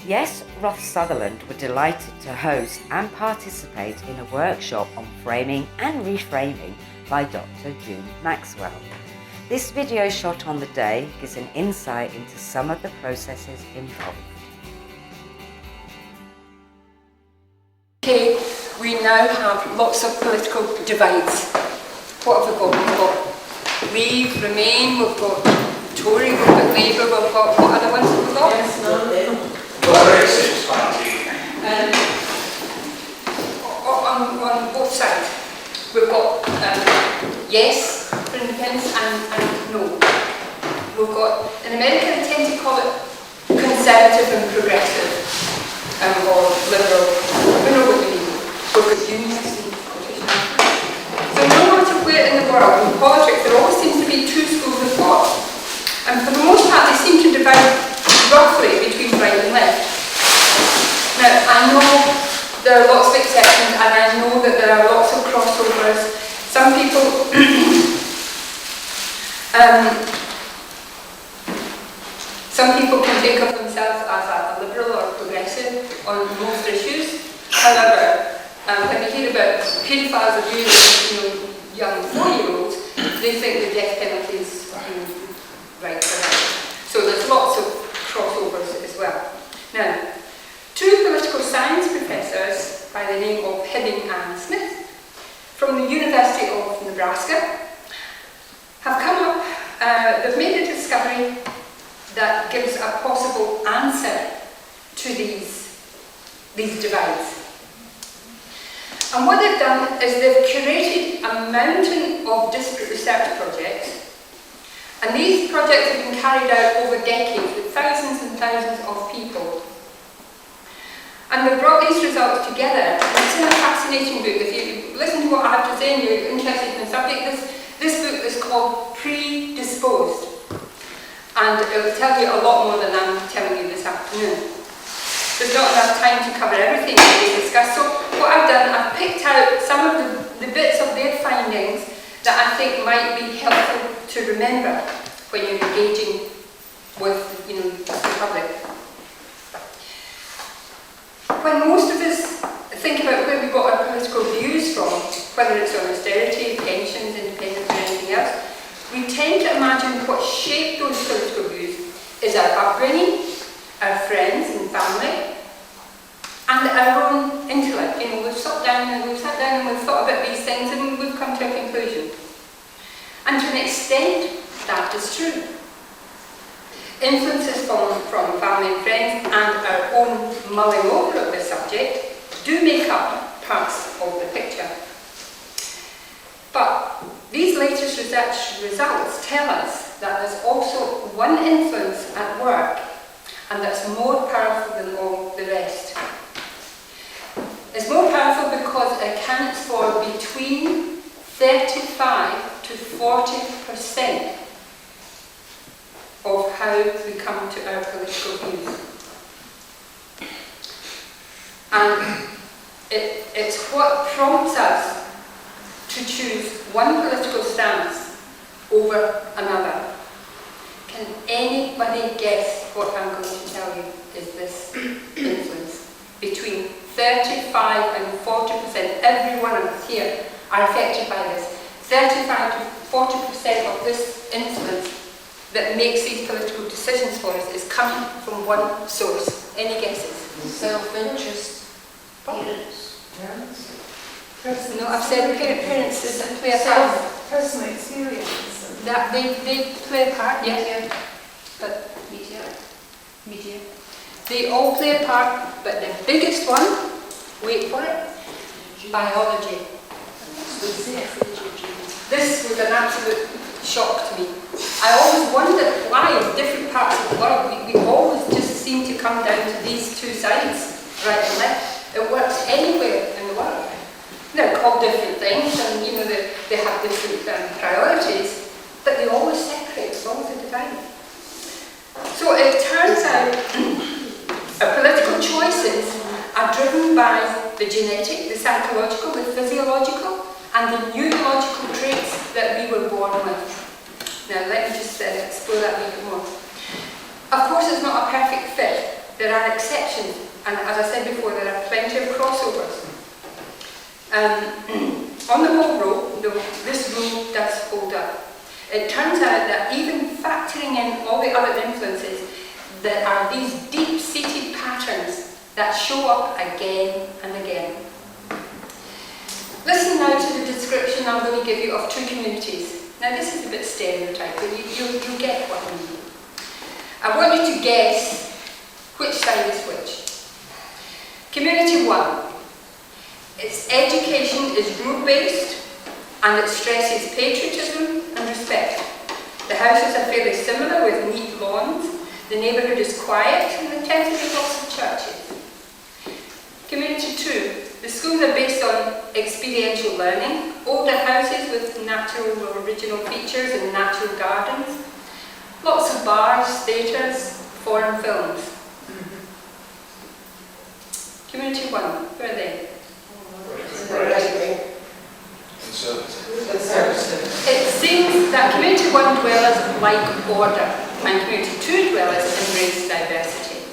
Yes, Roth Sutherland were delighted to host and participate in a workshop on framing and reframing by Dr June Maxwell. This video shot on the day gives an insight into some of the processes involved. Okay, we now have lots of political divides. What have we got? We've got Leave, Remain, we've got Tory, we've got Labour, we've got, what other ones have we got? Yes, no. Brexit Party. On both sides, we've got yes for independence and no. We've got, in America they tend to call it conservative and progressive, or liberal. We know what you mean. We've got unionists and politicians. So no matter where in the world, in politics, there always seems to be two schools of thought. And for the most part, they seem to divide roughly between right and left. Now, I know there are lots of exceptions, and I know that there are lots of crossovers. Some people can think of themselves as a liberal or progressive on most issues. However, when they hear about paedophiles abusing young 4-year-olds, they think the death penalty is right for them. So there's lots of crossovers as well. Now, two political science professors by the name of Hibbing and Smith from the University of Nebraska have come up, they've made a discovery that gives a possible answer to these divides. And what they've done is they've curated a mountain of disparate research projects, and these projects have been carried out over decades with thousands and thousands of people. And they've brought these results together. It's in a fascinating book. If you listen to what I have to say and you're interested in the subject, this book is called Predisposed. And it will tell you a lot more than I'm telling you this afternoon. There's not enough time to cover everything that they discussed. So what I've done, I've picked out some of the bits of their findings that I think might be helpful to remember when you're engaging with the public. When most of us think about where we got our political views from, whether it's on austerity, pensions, independence or anything else, we tend to imagine what shaped those political views is our upbringing, our friends and family, and our own intellect. We've sat down and we've thought about these things and we've come to a conclusion. And to an extent, that is true. Influences from family and friends and our own mulling over of the subject do make up parts of the picture. But these latest research results tell us that there's also one influence at work, and that's more powerful than all the rest. It's more powerful because it accounts for between 35 to 40% of how we come to our political views. And it's what prompts us to choose one political stance over another. Can anybody guess what I'm going to tell you is this influence? Between 35 and 40%, every one of us here are affected by this. 35 to 40% of this influence that makes these political decisions for us is coming from one source. Any guesses? Self-interest. Parents. No, I've said parents play a part. Personal experience. That they play a part, yes. But Media. they all play a part, but the biggest one, wait for it, biology. This was an absolute shock to me. I always wondered why in different parts of the world we always just seem to come down to these two sides, right and left. It works anywhere in the world. They're called different things, and they have different priorities, but they always separate, as long as they divide. So it turns out our political choices are driven by the genetic, the psychological, the physiological, and the neurological traits that we were born with. Now let me just explore that a little bit more. Of course, it's not a perfect fit. There are exceptions, and as I said before, there are plenty of crossovers. On the whole row, this rule does hold up. It turns out that even factoring in all the other influences, there are these deep-seated patterns that show up again and again. Listen now to the description I'm going to give you of two communities. Now this is a bit stereotyped, but you'll get what I mean. I want you to guess which side is which. Community 1. Its education is rule-based and it stresses patriotism and respect. The houses are fairly similar with neat lawns. The neighbourhood is quiet and there tend to be lots of churches. Community 2. The schools are based on experiential learning, older houses with natural or original features and natural gardens, lots of bars, theatres, foreign films. Community 1, where are they? It seems that Community 1 dwellers like order and Community 2 dwellers embrace diversity.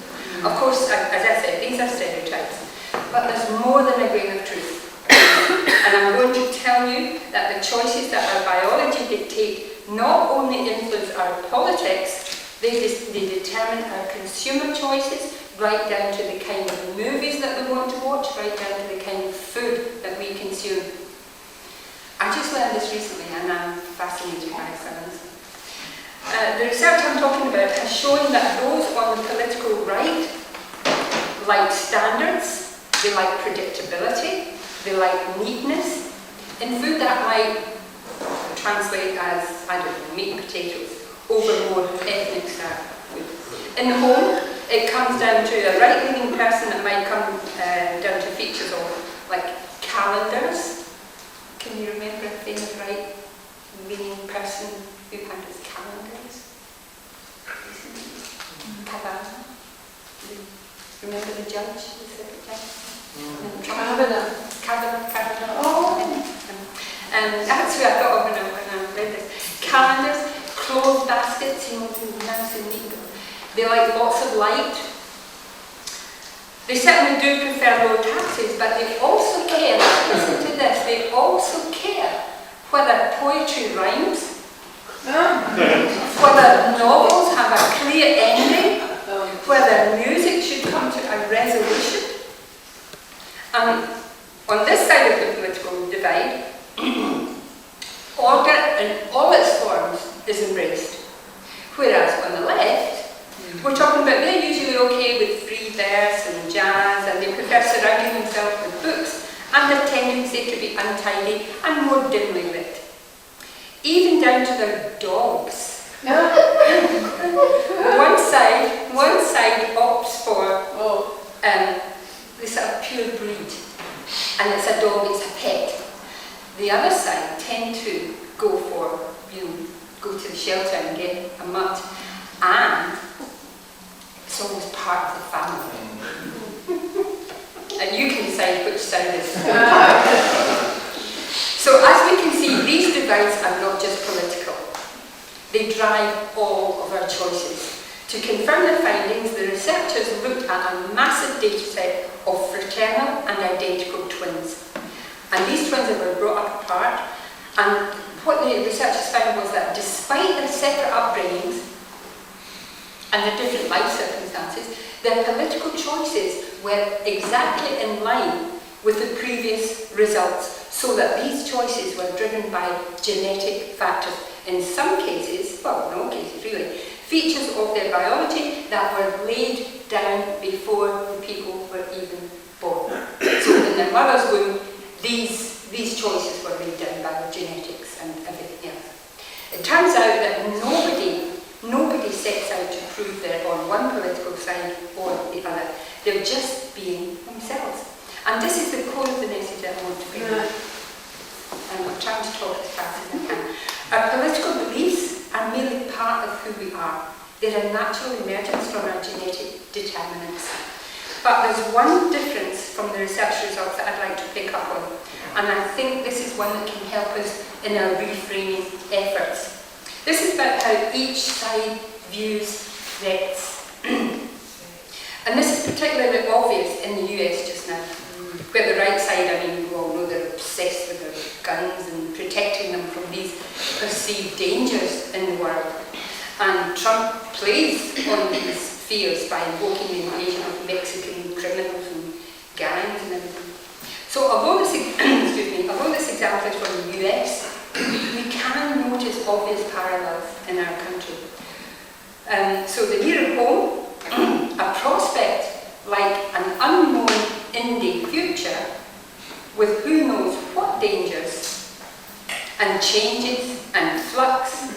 Of course, as I said, these are stereotypes, but there's more than a grain of truth. And I'm going to tell you that the choices that our biology dictate not only influence our politics, they determine our consumer choices, right down to the kind of movies that we want to watch, right down to the kind of food that we consume. I just learned this recently and I'm fascinated by science. The research I'm talking about has shown that those on the political right like standards, they like predictability, they like neatness. In food that might translate as, I don't know, meat and potatoes, over more ethnic style food. In the home, it comes down to a right-leaning person that might come down to features of like calendars. Can you remember a famous right-leaning person who had his calendars? Kavanaugh. Remember the judge? Kavanaugh. Oh. And that's who I thought of when I read this. Calendars, clothes baskets, nice and neat. They like lots of light. They certainly do prefer low taxes, but they also care, listen to this, they also care whether poetry rhymes, whether novels have a clear ending, whether music should come to a resolution. On this side of the political divide, order in all its forms is embraced. Whereas on the left, we're talking about they're usually okay with free verse and jazz, and they prefer surrounding themselves with books and a tendency to be untidy and more dimly lit. Even down to their dogs. One side opts for this sort of pure breed, and it's a dog, it's a pet. The other side tend to go for, go to the shelter and get a mutt, and it's almost part of the family. And you can decide which side is. So as we can see, these divides are not just political. They drive all of our choices. To confirm their findings, the researchers looked at a massive data set of fraternal and identical twins. And these twins were brought up apart, and what the researchers found was that despite their separate upbringings and their different life circumstances, their political choices were exactly in line with the previous results, so that these choices were driven by genetic factors. In some cases, well, in all cases really, features of their biology that were laid down before the people were even born. So in their mother's womb, these choices were laid down by the genetics and everything else. It turns out that nobody sets out to prove they're on one political side or the other. They're just being themselves. And this is the core of the message that I want to bring out. And I'm trying to talk as fast as I can. Our political beliefs are merely part of who we are. They're a natural emergence from our genetic determinants. But there's one difference from the research results that I'd like to pick up on, and I think this is one that can help us in our reframing efforts. This is about how each side views threats. And this particularly obvious in the US just now, where the right side, I mean, we all know they're obsessed with their guns and protecting them from these perceived dangers in the world. And Trump plays on these fears by invoking the invasion of Mexican criminals and gangs and everything. So although this, although this example is from the US, we can notice obvious parallels in our country. So the near home, a prospect like an unknown indie future with who knows what dangers and changes and flux.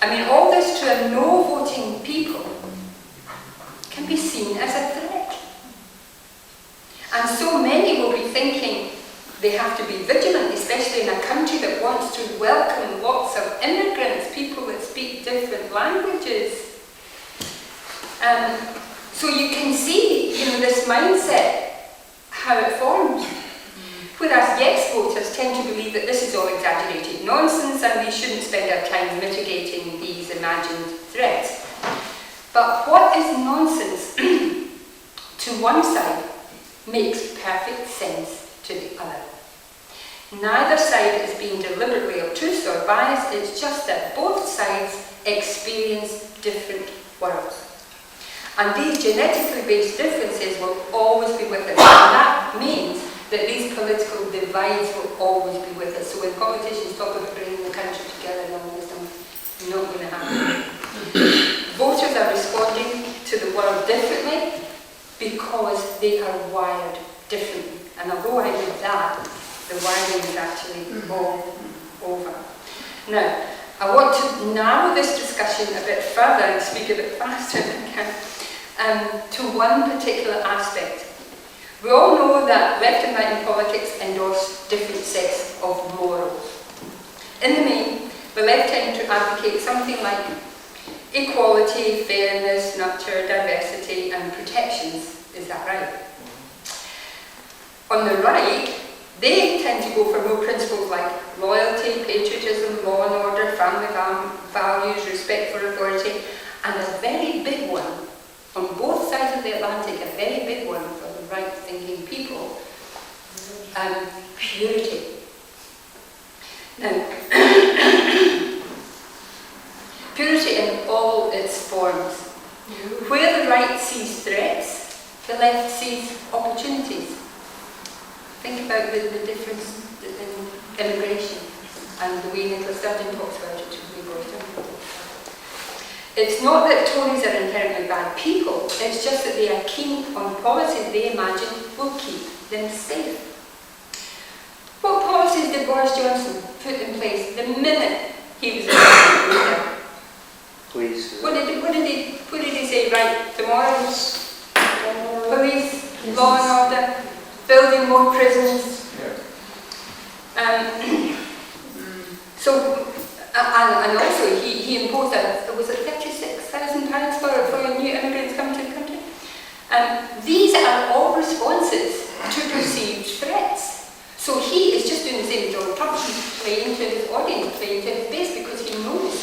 I mean, all this to a no voting people can be seen as a threat. And so many will be thinking they have to be vigilant, especially in a country that wants to welcome lots of immigrants, people that speak different languages. So you can see, this mindset, how it forms. Whereas yes voters tend to believe that this is all exaggerated nonsense and we shouldn't spend our time mitigating these imagined threats. But what is nonsense to one side makes perfect sense to the other. Neither side is being deliberately obtuse or biased, it's just that both sides experience different worlds. And these genetically based differences will always be with us. And that means that these political divides will always be with us. So when politicians talk about bringing the country together and all this stuff, not going to happen. Voters are responding to the world differently because they are wired differently. And although I did that, the wiring is actually all over. Now, I want to narrow this discussion a bit further and speak a bit faster than I can to one particular aspect. We all know that left and right in politics endorse different sets of morals. In the main, the left tend to advocate something like equality, fairness, nurture, diversity and protections. Is that right? On the right, they tend to go for more principles like loyalty, patriotism, law and order, family values, respect for authority, and a very big one, on both sides of the Atlantic, a very big one for the right-thinking people, purity. Now, purity in all its forms. Where the right sees threats, the left sees opportunities. Think about the difference in immigration and the way Nicola Sturgeon talks about it. It's not that Tories are inherently bad people, it's just that they are keen on policies they imagine will keep them safe. What policies did Boris Johnson put in place the minute he was elected? Please. What did he say? Right, tomorrow, police, law and order, building more prisons. And also he imposed was it £36,000 for new immigrants coming to the country? These are all responses to perceived threats. So he is just doing the same as Donald Trump. He's playing to his audience, playing to his base because he knows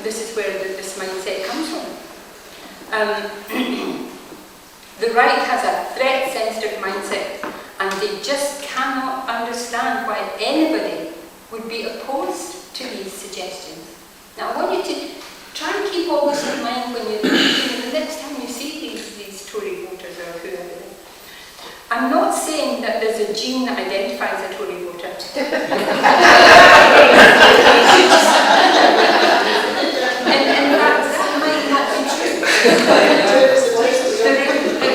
this is where this mindset comes from. The right has a threat-sensitive mindset and they just cannot understand why anybody would be opposed to these suggestions. Now I want you to try and keep all this in mind when the next time you see these Tory voters or whoever they are. I'm not saying that there's a gene that identifies a Tory voter. and that might not be true.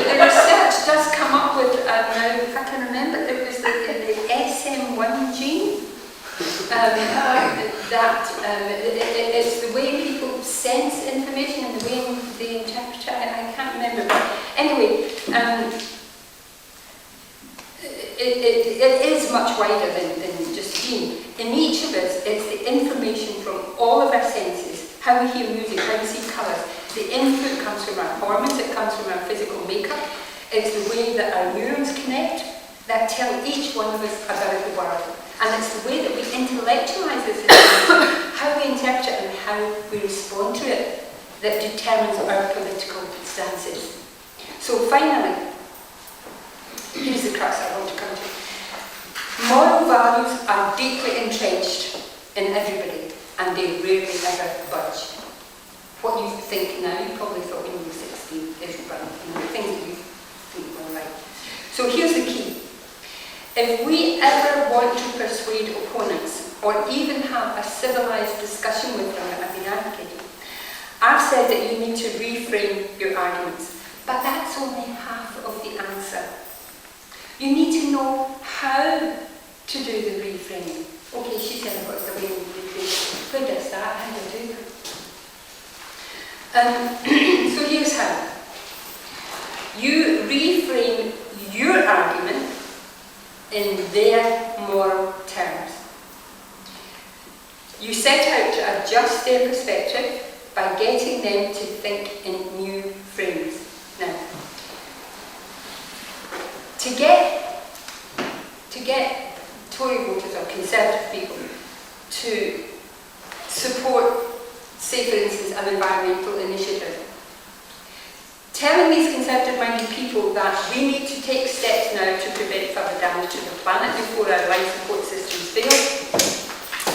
The research does come up with, now if I can remember, it was the SM1 gene. It's the way people sense information and the way they interpret it. I can't remember, but anyway, it is much wider than just gene. In each of us, it's the information from all of our senses, how we hear music, how we see colours. The input comes from our hormones, it comes from our physical makeup. It's the way that our neurons connect that tell each one of us about the world. And it's the way that we intellectualise this information, how we interpret it and how we respond to it, that determines our political stances. So finally, here's the crux I want to come to. Moral values are deeply entrenched in everybody, and they rarely ever budge. What you think now, you probably thought when you were 16 is right, the things that you think were right. So here's the key. If we ever want to persuade opponents, or even have a civilised discussion with them that I've been advocating, I've said that you need to reframe your arguments, but that's only half of the answer. You need to know how to do the reframing. Okay, she said what's the way we reframe. Who does that? How do you do that? So here's how. You reframe your argument in their moral terms. You set out to adjust their perspective by getting them to think in new frames. Now, to get Tory voters or Conservative people to support, say for instance, an environmental initiative, telling these Conservative-minded people that we need to take steps now to prevent further damage to the planet before our life support systems fail,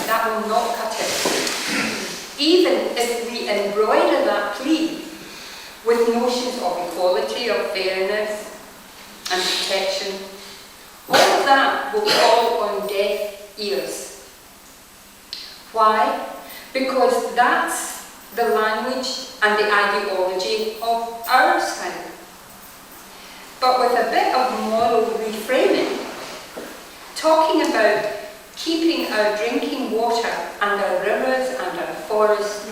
that will not cut it. Even if we embroider that plea with notions of equality, of fairness and protection, all of that will fall on deaf ears. Why? Because that's the language and the ideology of our side. But with a bit of moral reframing, talking about keeping our drinking water and our rivers and our forests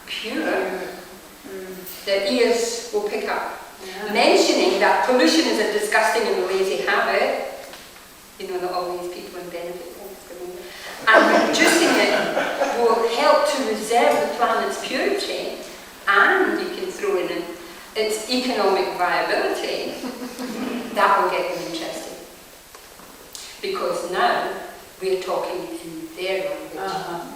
pure, the ears will pick up. Yeah. Mentioning that pollution is a disgusting and lazy habit, you know, that all these people in benefit things, and reducing it will help to reserve the planet's purity, and you can throw in its economic viability. That will get them interested. Because now we're talking in their language.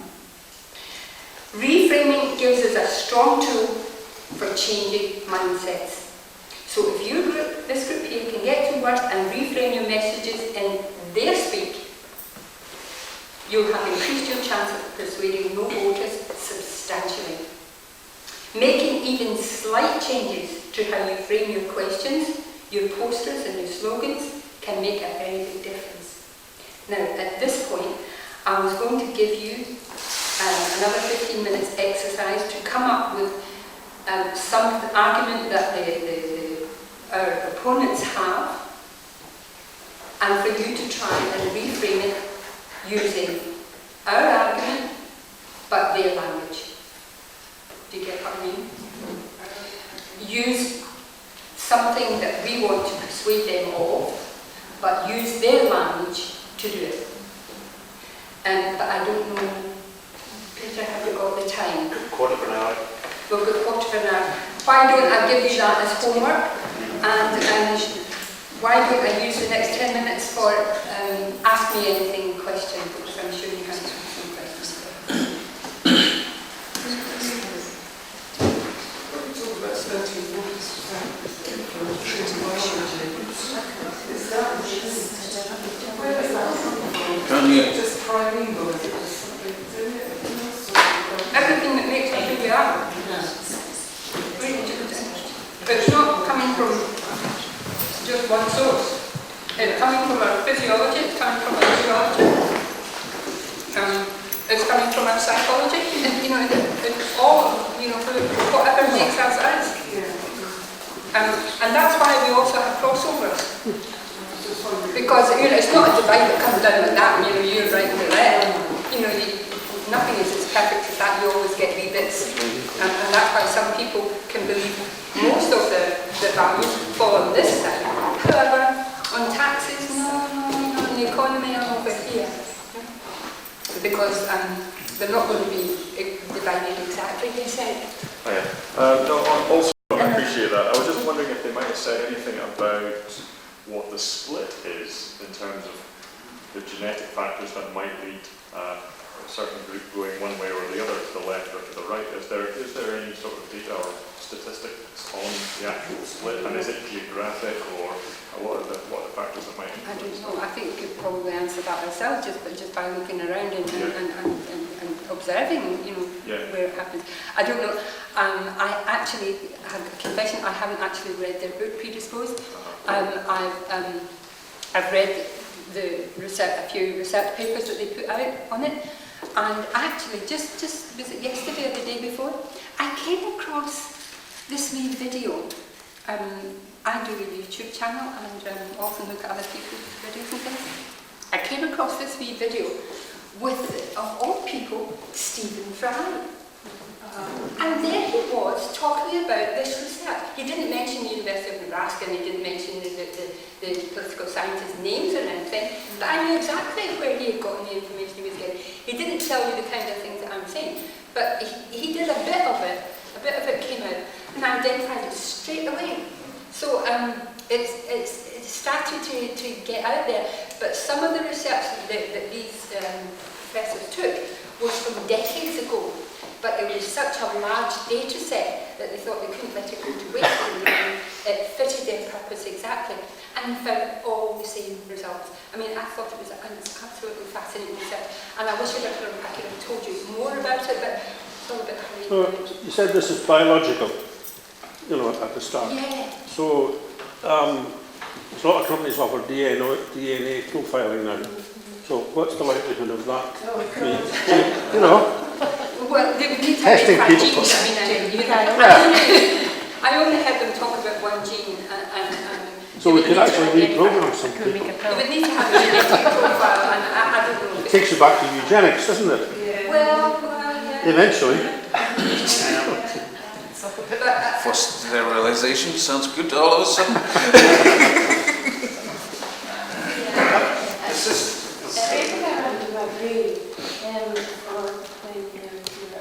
Reframing gives us a strong tool for changing mindsets. So if your group, this group here, can get to work and reframe your messages in their speak, you'll have increased your chance of persuading no voters substantially. Making even slight changes to how you frame your questions, your posters and your slogans can make a very big difference. Now, at this point, I was going to give you another 15 minutes exercise to come up with some argument that our opponents have, and for you to try and reframe it using our argument, but their language. Do you get what I mean? Use something that we want to persuade them of, but use their language to do it. But I don't know, Peter, have you got the time? Quarter of an hour. We've got quarter of an hour. Why don't I give you that as homework? And why don't I use the next 10 minutes for ask me anything question, because I'm sure you have some questions. Everything that makes us who we are. But it's not coming from just one source. It's coming from our physiology, it's coming from our geology, it's coming from our psychology, and it's all, whatever makes us us. And that's why we also have crossovers. Because it's not a divide that comes down like that, and you're right and you're left. Nothing is as perfect as that. You always get wee bits, and that's why some people can believe most of the values fall on this side. However, on taxes, no, in the economy, I'm over here. Because they're not going to be divided exactly, they said. Oh, yeah. Also, I appreciate that. I was just wondering if they might have said anything about what the split is in terms of the genetic factors that might lead a certain group going one way or the other, to the left or to the right. Is there any sort of data or statistics on the actual split, and is it geographic, or what are the factors that might I influence don't know. that? I think we could probably answer that ourselves just by looking around and observing, where it happens. I don't know. I actually have a confession. I haven't actually read their book, Predisposed. I've read a few research papers that they put out on it, and actually just was it yesterday or the day before, I came across this wee video. I do a YouTube channel and often look at other people's videos and things. I came across this wee video with, of all people, Stephen Fry. And there he was talking about this research. He didn't mention the University of Nebraska, and he didn't mention the political scientists' names or anything, but I knew exactly where he had gotten the information he was getting. He didn't tell you the kind of things that I'm saying, but he did a bit of it. A bit of it came out, and I identified it straight away. So it's started to get out there, but some of the research that these professors took was from decades ago. But it was such a large data set that they thought they couldn't let it go to waste, and it fitted their purpose exactly, and found all the same results. I mean, I thought it was an absolutely fascinating research, and I wish I could have told you more about it, but it's all a bit hurried. So you said this is biological, at the start. Yeah. So a lot of companies offer DNA profiling now. So what's the likelihood of that? Well, they would need to Testing identify people. genes. I only heard them talk about one gene, and So we could actually reprogram something. they would need to have a genetic profile, and I don't know. It takes you back to eugenics, doesn't it? Well, yeah. Eventually. But, Forced sterilization sounds good all of a sudden.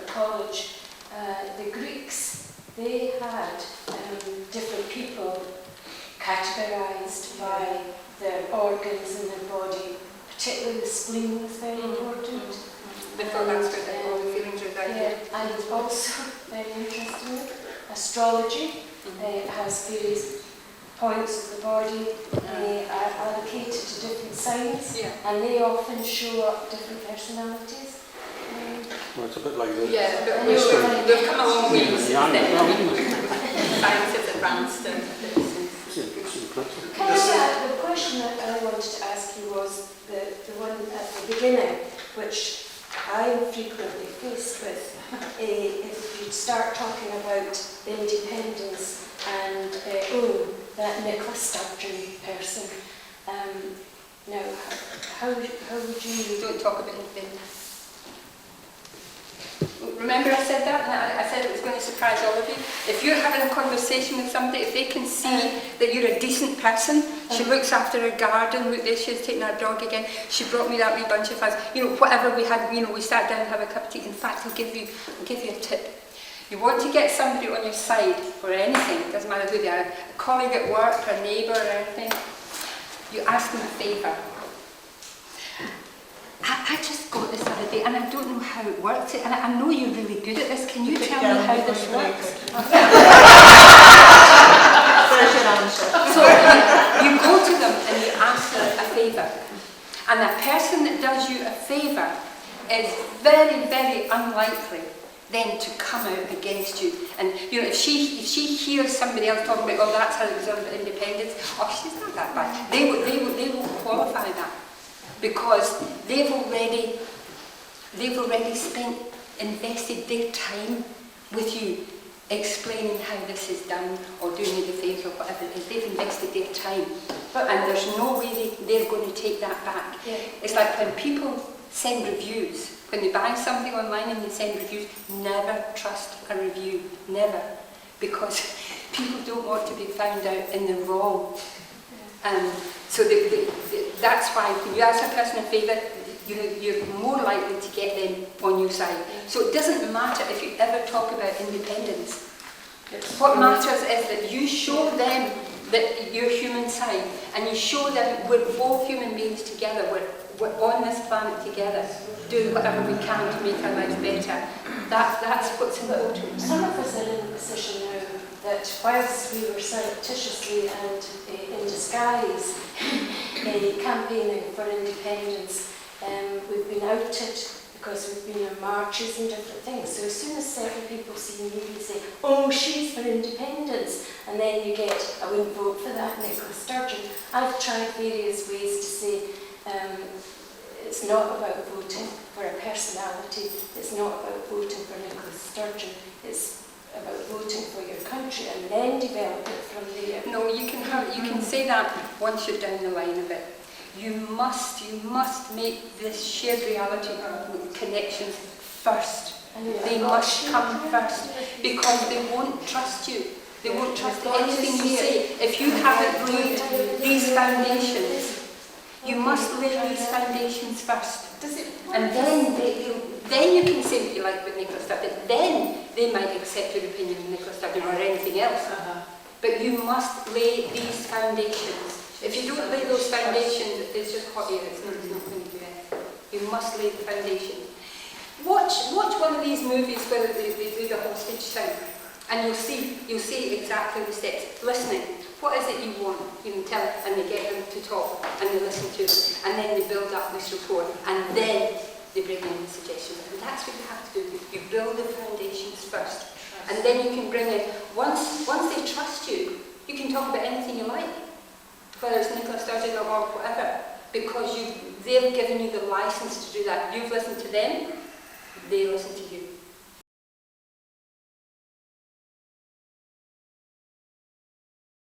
College, the Greeks, they had different people categorised by their organs in their body, particularly the spleen was very important. before that's where all the feelings reside. Yeah, and also, very interestingly, astrology has various points of the body. They are allocated to different signs, Yeah. and they often show up different personalities. Well, it's a bit like this. Yeah, but Anyway. we've come a long way since Yeah, then. Science has advanced and Can I, the question that I wanted to ask you was the one at the beginning, which I'm frequently faced with. If you start talking about independence and that Nicholas Sturgeon person, now how would you? don't talk about independence. Remember I said that? And I said it was going to surprise all of you. If you're having a conversation with somebody, if they can see that you're a decent person, she looks after her garden, look there, she's taking her dog again, she brought me that wee bunch of flowers, whatever we had, we sat down and have a cup of tea. In fact, I'll give you a tip. You want to get somebody on your side for anything, doesn't matter who they are, a colleague at work, a neighbour or anything, you ask them a favour. I just got this other day and I don't know how it works, and I know you're really good at this. Can you tell me how this works? So you go to them and you ask them a favour, and the person that does you a favour is very, very unlikely then to come out against you. And if she hears somebody else talking about, that's how it was about independence, she's not that bad, they will qualify that. Because they've already invested their time with you explaining how this is done or doing you the favour or whatever it is. They've invested their time, and there's no way they're going to take that back. Yeah. It's like when people send reviews, when they buy something online and they send reviews, never trust a review, never, because people don't want to be found out in the wrong. So that's why when you ask a person a favour, you're more likely to get them on your side. So it doesn't matter if you ever talk about independence. What matters is that you show them that your human side, and you show them we're both human beings together. we're on this planet together, do whatever we can to make our lives better. That's what's important. Some of us are in a position now that whilst we were surreptitiously and in disguise campaigning for independence, we've been outed because we've been in marches and different things. So as soon as certain people see me, they say, oh, she's for independence, and then you get, I wouldn't vote for that, Nicola Sturgeon. I've tried various ways to say it's not about voting for a personality, it's not about voting for Nicola Sturgeon, it's about voting for your country and then develop it from there. No, you can say that once you're down the line a bit. You must make this shared reality connections first. They must come first because they won't trust you. They won't trust anything you say. If you haven't laid these foundations, you must lay these foundations first. And then you can say what you like with Nicola Sturgeon. Then they might accept your opinion of Nicola Sturgeon or anything else. But you must lay these foundations. If you don't lay those foundations, it's just hot air. It's not going to do it. You must lay the foundation. Watch one of these movies where they do the hostage thing, and you'll see exactly the steps. Listening. What is it you want? You can tell, and they get them to talk, and they listen to them, and then they build up this rapport, and then they bring in the suggestions. And that's what you have to do. You build the foundations first, and then you can bring in. Once they trust you, you can talk about anything you like, whether it's Nicola Sturgeon or whatever, because they've given you the license to do that. You've listened to them, they listen to you.